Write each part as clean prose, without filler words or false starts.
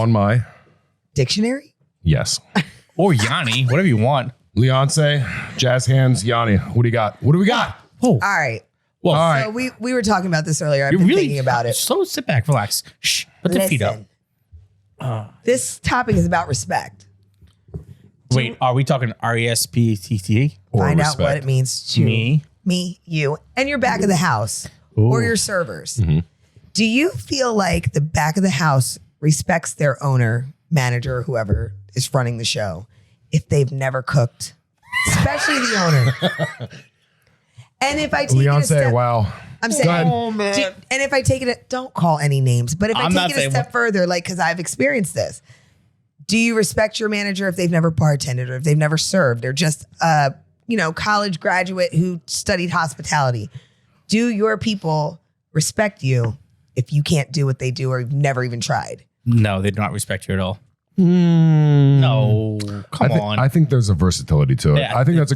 on my dictionary. Yes. Or Yanni, whatever you want. Leonce, jazz hands, Yanni. What do you got? What do we got? Oh, All right. well, All right. So we were talking about this earlier. I've you're been really thinking about it. So sit back, relax. Shh, put the feet up. Listen, this topic is about respect. Wait, are we talking RESPECT? Or Find respect. out what it means to me, you, and your back of the house or your servers. Mm-hmm. Do you feel like the back of the house respects their owner, manager, whoever is running the show if they've never cooked, especially the owner? And if I take it a Leonce, step, wow. I'm saying, Go ahead. Oh, man. and if I take it, don't call any names, but if I'm I not take it a saying step further, like, because I've experienced this, do you respect your manager if they've never bartended or if they've never served? They're just a, college graduate who studied hospitality. Do your people respect you if you can't do what they do or you've never even tried? No, they do not respect you at all. No, come on. I think there's a versatility to it. Yeah. I think that's a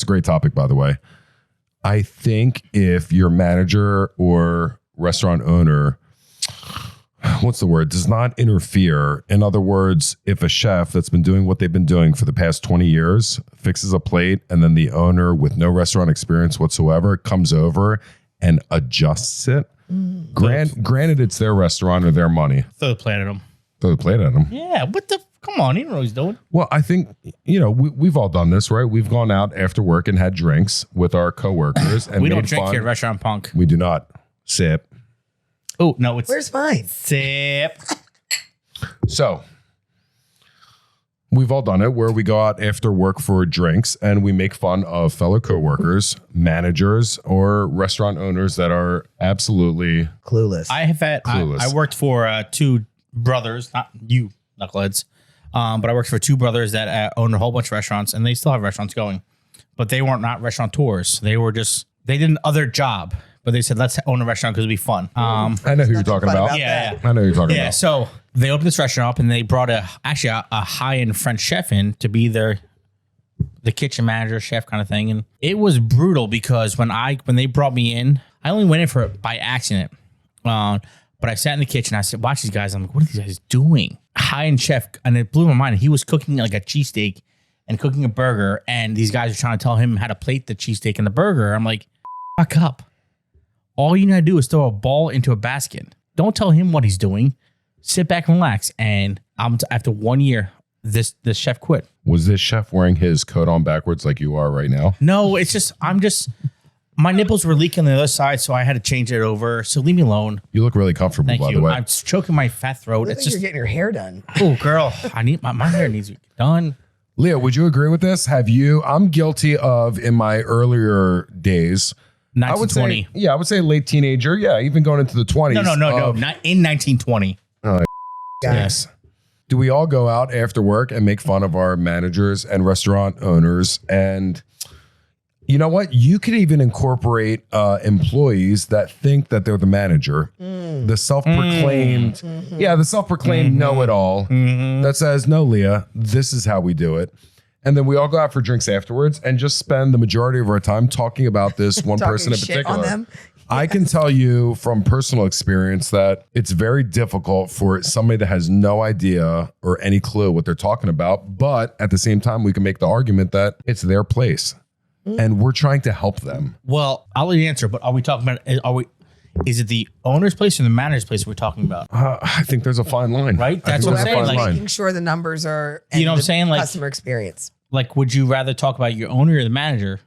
great topic, by the way. I think if your manager or restaurant owner, what's the word, does not interfere. In other words, if a chef that's been doing what they've been doing for the past 20 years fixes a plate and then the owner with no restaurant experience whatsoever comes over and adjusts it, granted it's their restaurant or their money. Throw the plate at them. Throw the plate at them. Yeah, what the? Come on, he don't know what he's doing. Well, I think, we've all done this, right? We've gone out after work and had drinks with our coworkers. And We don't made drink fun. here at Restaurant Punk. We do not. Sip. Oh, no, it's Where's mine? sip. So we've all done it where we go out after work for drinks and we make fun of fellow coworkers, managers, or restaurant owners that are absolutely Clueless. I have had, Clueless. I worked for two brothers, not you, knuckleheads, but I worked for two brothers that own a whole bunch of restaurants and they still have restaurants going, but they weren't not restaurateurs. They did an other job, but they said, let's own a restaurant because it'd be fun. I know who you're talking fun about. about Yeah. I know who you're talking Yeah, about. so they opened this restaurant up and they brought a high-end French chef in to be the kitchen manager, chef kind of thing. And it was brutal because when they brought me in, I only went in for it by accident. But I sat in the kitchen, I said, watch these guys. I'm like, what are these guys doing? High-end chef, and it blew my mind. He was cooking like a cheesesteak and cooking a burger, and these guys are trying to tell him how to plate the cheesesteak and the burger. I'm like, fuck up. All you gotta do is throw a ball into a basket. Don't tell him what he's doing. Sit back and relax. And after 1 year, this chef quit. Was this chef wearing his coat on backwards like you are right now? No, it's just my nipples were leaking on the other side, so I had to change it over. So leave me alone. You look really comfortable, Thank by the you. way. I'm choking my fat throat. Looks It's like just, you're getting your hair done. oh, girl, my hair needs to be done. Leah, would you agree with this? I'm guilty of, in my earlier days, I would 1920. say, I would say late teenager. Yeah, even going into the 20s. No, not in 1920. Yes. Do we all go out after work and make fun of our managers and restaurant owners? And you know what? You could even incorporate employees that think that they're the manager. The self-proclaimed, the self-proclaimed know-it-all that says, no, Leah, this is how we do it. And then we all go out for drinks afterwards and just spend the majority of our time talking about this one person in Talking shit on particular. them. I can tell you from personal experience that it's very difficult for somebody that has no idea or any clue what they're talking about. But at the same time, we can make the argument that it's their place and we're trying to help them. Well, I'll let you answer, but are we talking about, is it the owner's place or the manager's place we're talking about? I think there's a fine line. Right? I That's think what I'm there's a saying, fine like- Making sure the numbers are, You know what I'm the saying? Like- customer experience. Like, would you rather talk about your owner or the manager?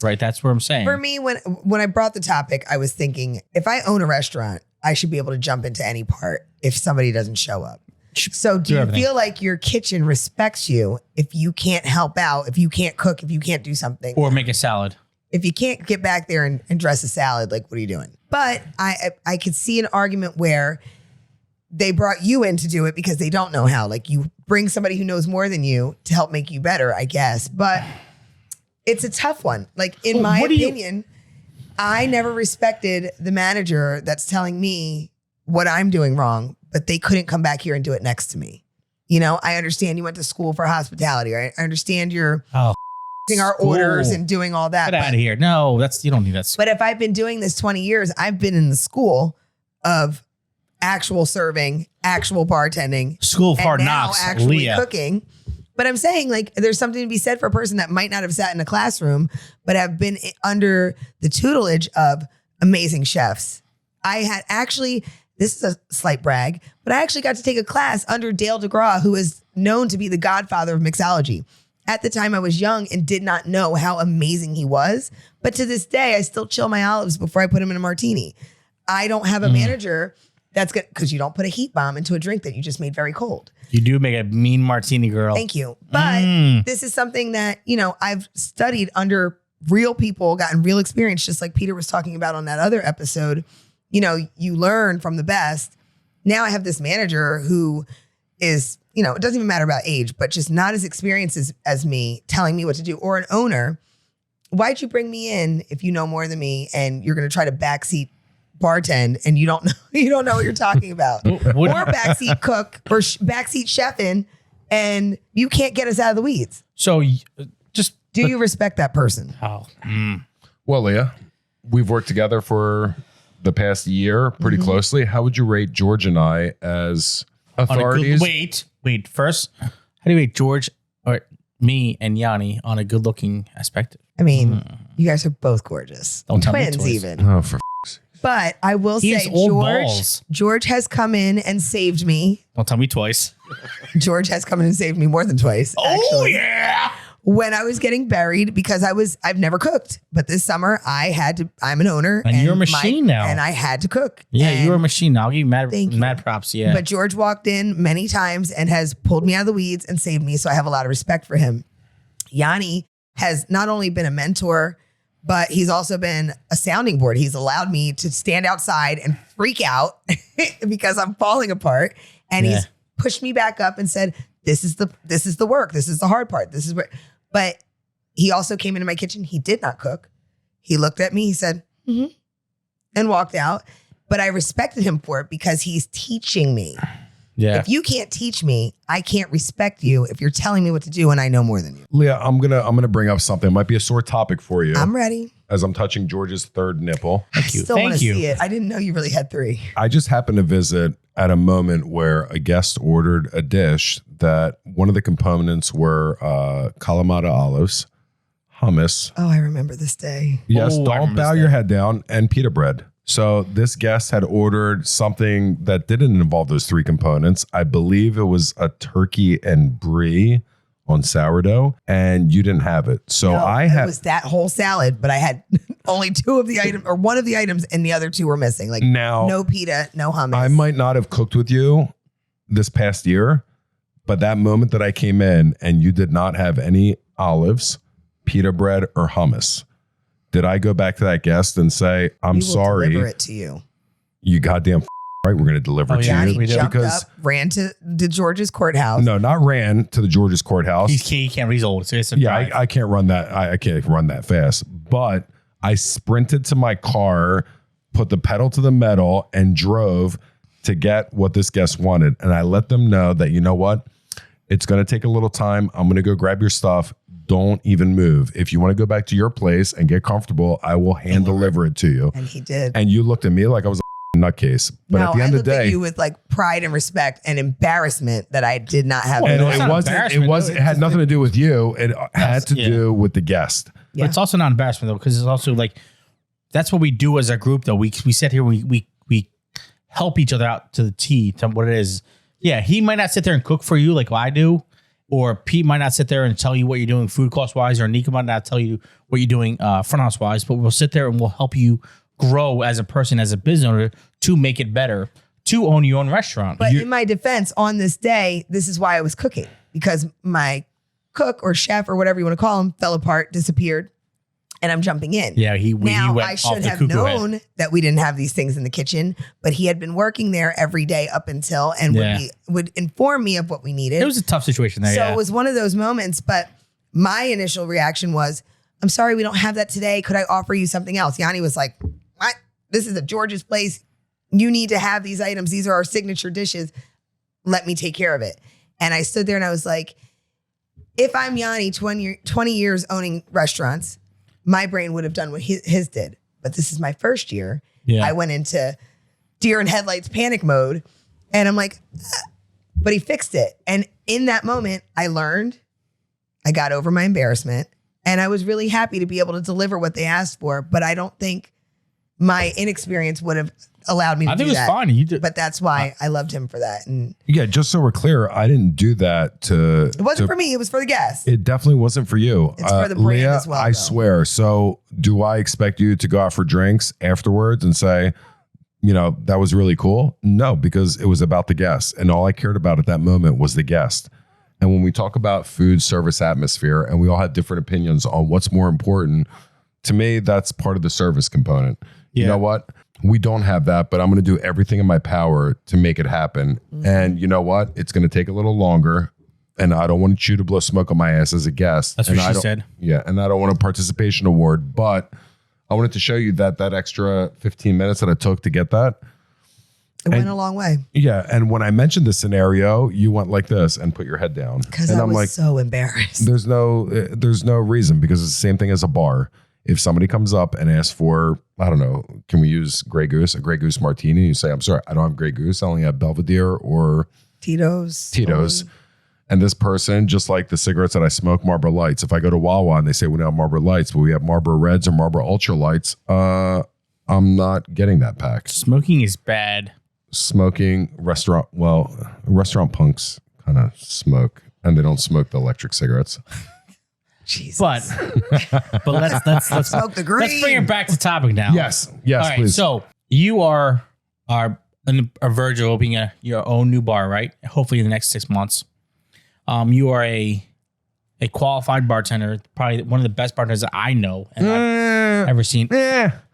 Right? That's what I'm saying. For me, when I brought the topic, I was thinking, if I own a restaurant, I should be able to jump into any part if somebody doesn't show up. So do you everything. feel like your kitchen respects you if you can't help out, if you can't cook, if you can't do something? Or make a salad. If you can't get back there and dress a salad, like, what are you doing? But I could see an argument where they brought you in to do it because they don't know how. Like, you bring somebody who knows more than you to help make you better, I guess. But it's a tough one. Like, in my opinion, I never respected the manager that's telling me what I'm doing wrong, but they couldn't come back here and do it next to me. You know, I understand you went to school for hospitality, right? I understand you're our orders and doing all that. Get out of here. No, you don't need that. But if I've been doing this 20 years, I've been in the school of actual serving actual bartending. School of and Hard now Knocks, actually Leah. cooking. But I'm saying, like, there's something to be said for a person that might not have sat in a classroom, but have been under the tutelage of amazing chefs. I had actually, this is a slight brag, but I actually got to take a class under Dale DeGraw, who is known to be the godfather of mixology. At the time, I was young and did not know how amazing he was. But to this day, I still chill my olives before I put them in a martini. I don't have a manager that's good, because you don't put a heat bomb into a drink that you just made very cold. You do make a mean martini, girl. Thank you. But this is something that, I've studied under real people, gotten real experience, just like Peter was talking about on that other episode. You learn from the best. Now I have this manager who is, it doesn't even matter about age, but just not as experienced as me, telling me what to do, or an owner. Why'd you bring me in if you know more than me and you're going to try to backseat bartend and you don't know what you're talking about, or backseat cook or backseat chefing, and you can't get us out of the weeds. So do you respect that person? Oh, Well, Leah, we've worked together for the past year pretty closely. How would you rate George and I as authorities? Wait. First, how do you rate George or me and Yanni on a good-looking aspect? I mean, you guys are both gorgeous. Don't tell me twins, twice. even. Oh, for But I will say, George has come in and saved me. Don't tell me twice. George has come in and saved me more than twice. Oh, actually. yeah. When I was getting buried, because I've never cooked, but this summer I'm an owner. And you're a machine now. And I had to cook. Yeah, and you're a machine now. I'll give you Thank you. mad props. Yeah. But George walked in many times and has pulled me out of the weeds and saved me. So I have a lot of respect for him. Yanni has not only been a mentor, but he's also been a sounding board. He's allowed me to stand outside and freak out because I'm falling apart. And he's pushed me back up and said, this is the work. This is the hard part. This is where, but he also came into my kitchen. He did not cook. He looked at me, he said, and walked out. But I respected him for it because he's teaching me. Yeah. If you can't teach me, I can't respect you if you're telling me what to do and I know more than you. Leah, I'm gonna bring up something. It might be a sore topic for you. I'm ready. As I'm touching George's third nipple. Thank you. Still want to Thank you. see it. I didn't know you really had 3. I just happened to visit at a moment where a guest ordered a dish that one of the components were Kalamata olives, hummus. Oh, I remember this day. Yes, Oh, I don't remember bow this your day. head down, and pita bread. So this guest had ordered something that didn't involve those 3 components. I believe it was a turkey and brie on sourdough, and you didn't have it. So No, I it had was that whole salad, but I had only 2 of the items, or one of the items, and the other 2 were missing. Like now no pita, no hummus. I might not have cooked with you this past year, but that moment that I came in and you did not have any olives, pita bread, or hummus, did I go back to that guest and say, I'm We will sorry, deliver it to you. you goddamn right, we're going to deliver it to Johnny you. we do. jumped Because up, ran to George's courthouse. no, not ran to the George's courthouse. He can't. He's old. So it's a Yeah, drive. I can't run that. I can't run that fast. But I sprinted to my car, put the pedal to the metal, and drove to get what this guest wanted. And I let them know that, you know what? It's going to take a little time. I'm going to go grab your stuff. Don't even move. If you want to go back to your place and get comfortable, I will hand deliver it to you. And he did. And you looked at me like I was a nutcase. But no, at the end I of the looked at day, you with like pride and respect and embarrassment that I did not have. Well, and no, it's it not wasn't. embarrassment, It had nothing to do with you. It had to do with the guest. But it's also not embarrassment though, because it's also like that's what we do as a group though. We sit here, we help each other out to the T to what it is. Yeah, he might not sit there and cook for you like I do, or Pete might not sit there and tell you what you're doing food cost wise, or Nika might not tell you what you're doing front house wise, but we'll sit there and we'll help you grow as a person, as a business owner, to make it better, to own your own restaurant. But in my defense, on this day, this is why I was cooking, because my cook or chef or whatever you want to call him fell apart, disappeared, and I'm jumping in. Yeah, he went I off should the have cuckoo known head. that we didn't have these things in the kitchen, but he had been working there every day up until and would inform me of what we needed. It was a tough situation there. So yeah. it was one of those moments, but my initial reaction was, I'm sorry, we don't have that today. Could I offer you something else? Yanni was like, what? This is a George's place. You need to have these items. These are our signature dishes. Let me take care of it. And I stood there and I was like, if I'm Yanni, 20 years owning restaurants, my brain would have done what his did. But this is my first year. Yeah. I went into deer in headlights panic mode And I'm like, but he fixed it. And in that moment, I learned, I got over my embarrassment, and I was really happy to be able to deliver what they asked for. But I don't think my inexperience would have allowed me to do that. I think it was fine. You did. But that's why I loved him for that. And Yeah, just so we're clear, I didn't do that to. it wasn't for me. It was for the guests. It definitely wasn't for you. It's for the brand Leah, as well, I though. swear. So do I expect you to go out for drinks afterwards and say, that was really cool? No, because it was about the guest. And all I cared about at that moment was the guest. And when we talk about food service atmosphere, and we all have different opinions on what's more important, to me, that's part of the service component. You know what? We don't have that, but I'm going to do everything in my power to make it happen. And you know what? It's going to take a little longer. And I don't want you to blow smoke on my ass as a guest. That's and what she said. Yeah. And I don't want a participation award, but I wanted to show you that extra 15 minutes that it took to get that. It went a long way. Yeah. And when I mentioned the scenario, you went like this and put your head down. Because and I was like, so embarrassed. there's no reason, because it's the same thing as a bar. If somebody comes up and asks for, I don't know, can we use Grey Goose, a Grey Goose martini? You say, I'm sorry, I don't have Grey Goose. I only have Belvedere or Tito's. And this person, just like the cigarettes that I smoke, Marlboro Lights. If I go to Wawa and they say we don't have Marlboro Lights, but we have Marlboro Reds or Marlboro Ultra Lights, I'm not getting that pack. Smoking is bad. Smoking, restaurant punks kind of smoke, and they don't smoke the electric cigarettes. Jesus. But let's Smoke the green. let's bring it back to topic now. Yes, All right. please. So you are on a verge of opening your own new bar, right? Hopefully in the next 6 months. You are a qualified bartender, probably one of the best bartenders that I know and I've ever seen.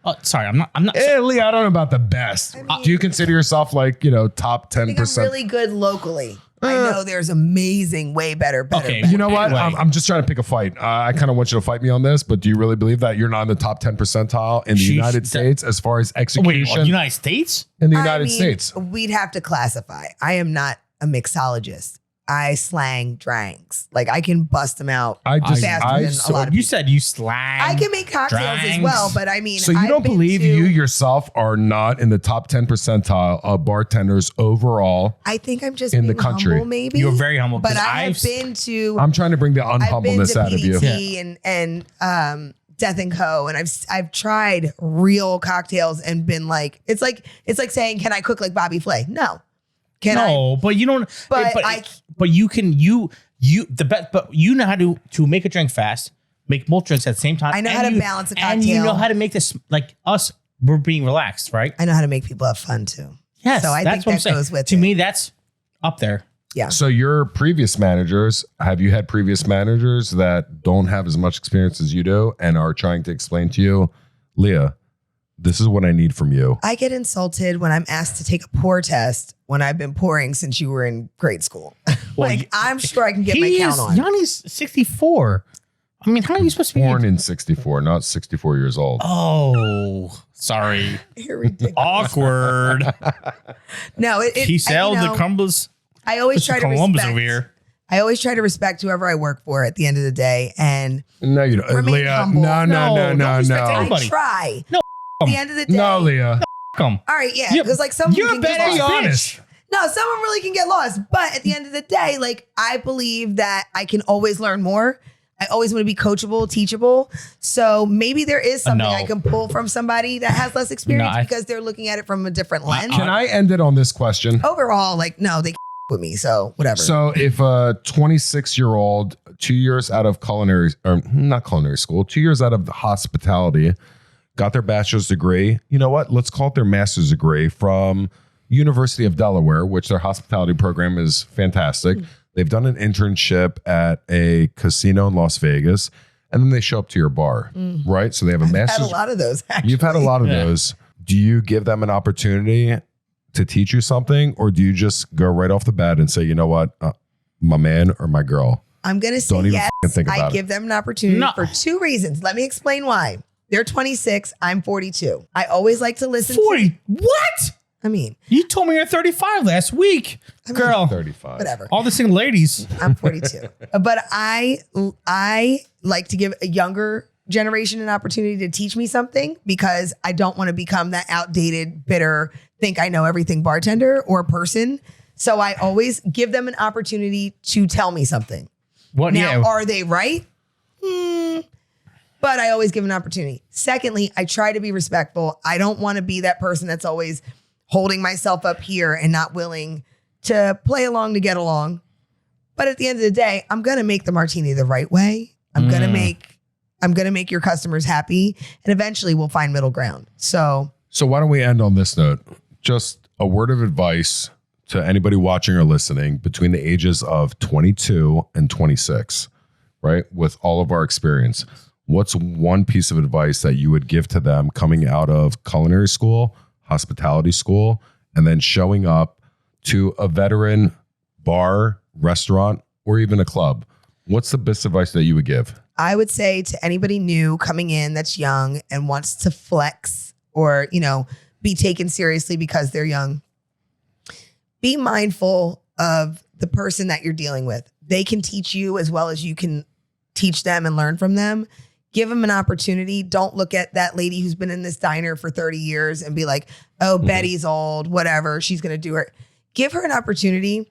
Oh, sorry, I'm not. Leah, I don't know about the best. Do you consider yourself like, top 10%? I think I'm really good locally. I know there's amazing, way better. Okay. better. You know what? Anyway. I'm just trying to pick a fight. I kind of want you to fight me on this, but do you really believe that you're not in the top 10 percentile in the United States as far as execution? United States? In the United States. We'd have to classify. I am not a mixologist. I slang drinks. Like I can bust them out faster than a lot of You people. said you slang. I can make cocktails as drinks. well, but I mean, So you don't believe you yourself are not in the top 10 percentile of bartenders overall? I think I'm just in the being country. humble, maybe. You're very humble. But 'cause I've been to. I'm trying to bring the I've been unhumbleness to out of you. PDT and Death and Co. And I've tried real cocktails and been like, it's like saying, can I cook like Bobby Flay? No. But you don't. But you can the best. But you know how to make a drink fast, make multiple drinks at the same time. I know how to balance a cocktail. and you know how to make this like us. We're being relaxed, right? I know how to make people have fun too. Yes, So I that's think what I'm that saying. goes with to it. me, that's up there. Yeah. So your previous managers, have you had previous managers that don't have as much experience as you do and are trying to explain to you, Leah, this is what I need from you? I get insulted when I'm asked to take a pour test when I've been pouring since you were in grade school. I'm sure I can get my count on. Yanni's 64. I mean, how are you supposed to be Born in 64, not 64 years old. Oh, sorry. You're ridiculous. Awkward. No, He sailed the Columbus. I always try to Columbus respect. over here. I always try to respect whoever I work for at the end of the day, and No, you don't. Remain Leah, humble. no. respect I Everybody. try. No, At the end of the day, No, Leah. Come. all right, yeah, because like some You're can a get bad lost. honest. No, someone really can get lost. But at the end of the day, like I believe that I can always learn more. I always want to be coachable, teachable. So maybe there is something No. I can pull from somebody that has less experience No, because they're looking at it from a different lens. Can I end it on this question? Overall, like, no, they with me. So whatever. So if a 26-year-old, 2 years out of culinary, or not culinary school, 2 years out of hospitality, got their bachelor's degree, you know what? Let's call it their master's degree from University of Delaware, which their hospitality program is fantastic. They've done an internship at a casino in Las Vegas, and then they show up to your bar, right? So they have a I've master's. had a lot of those, actually. You've had a lot of those. Do you give them an opportunity to teach you something, or do you just go right off the bat and say, you know what, my man or my girl? I'm going to say Don't even yes. fucking think I about it. give them an opportunity No. for two reasons. Let me explain why. They're 26. I'm 42. I always like to listen 40. What? I mean, You told me you're 35 last week. Girl. 35. whatever. All the single ladies. I'm 42. But I like to give a younger generation an opportunity to teach me something because I don't want to become that outdated, bitter think I know everything bartender or person. So I always give them an opportunity to tell me something. What Now, are they right? But I always give an opportunity. Secondly, I try to be respectful. I don't want to be that person that's always holding myself up here and not willing to play along to get along. But at the end of the day, I'm going to make the martini the right way. I'm going to make your customers happy, and eventually we'll find middle ground. So why don't we end on this note? Just a word of advice to anybody watching or listening between the ages of 22 and 26, right? With all of our experience, what's one piece of advice that you would give to them coming out of culinary school, hospitality school, and then showing up to a veteran bar, restaurant, or even a club? What's the best advice that you would give? I would say to anybody new coming in that's young and wants to flex or, be taken seriously because they're young, be mindful of the person that you're dealing with. They can teach you as well as you can teach them and learn from them. Give them an opportunity. Don't look at that lady who's been in this diner for 30 years and be like, oh, Betty's old, whatever. She's going to do her. Give her an opportunity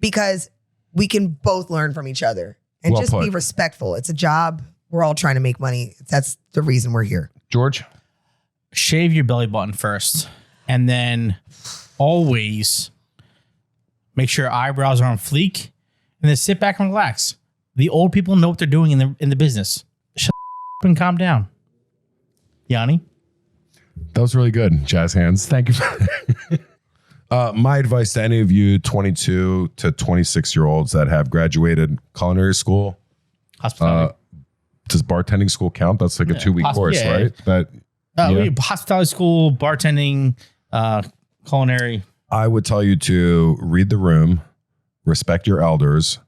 because we can both learn from each other and Well just put. be respectful. It's a job. We're all trying to make money. That's the reason we're here. George? Shave your belly button first, and then always make sure your eyebrows are on fleek, and then sit back and relax. The old people know what they're doing in the business. Shut up and calm down. Yanni? That was really good. Jazz hands. Thank you. My advice to any of you 22 to 26 year olds that have graduated culinary school, Hospitality. does bartending school count? That's like a 2-week course, yeah. right? That Hospitality school, bartending, culinary. I would tell you to read the room, respect your elders,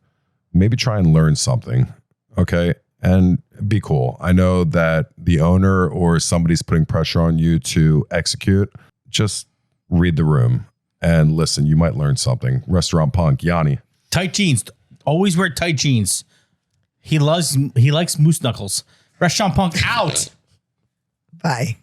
maybe try and learn something. Okay. And be cool. I know that the owner or somebody's putting pressure on you to execute. Just read the room and listen. You might learn something. Restaurant punk, Yanni. Tight jeans. Always wear tight jeans. He likes moose knuckles. Restaurant punk out. Bye.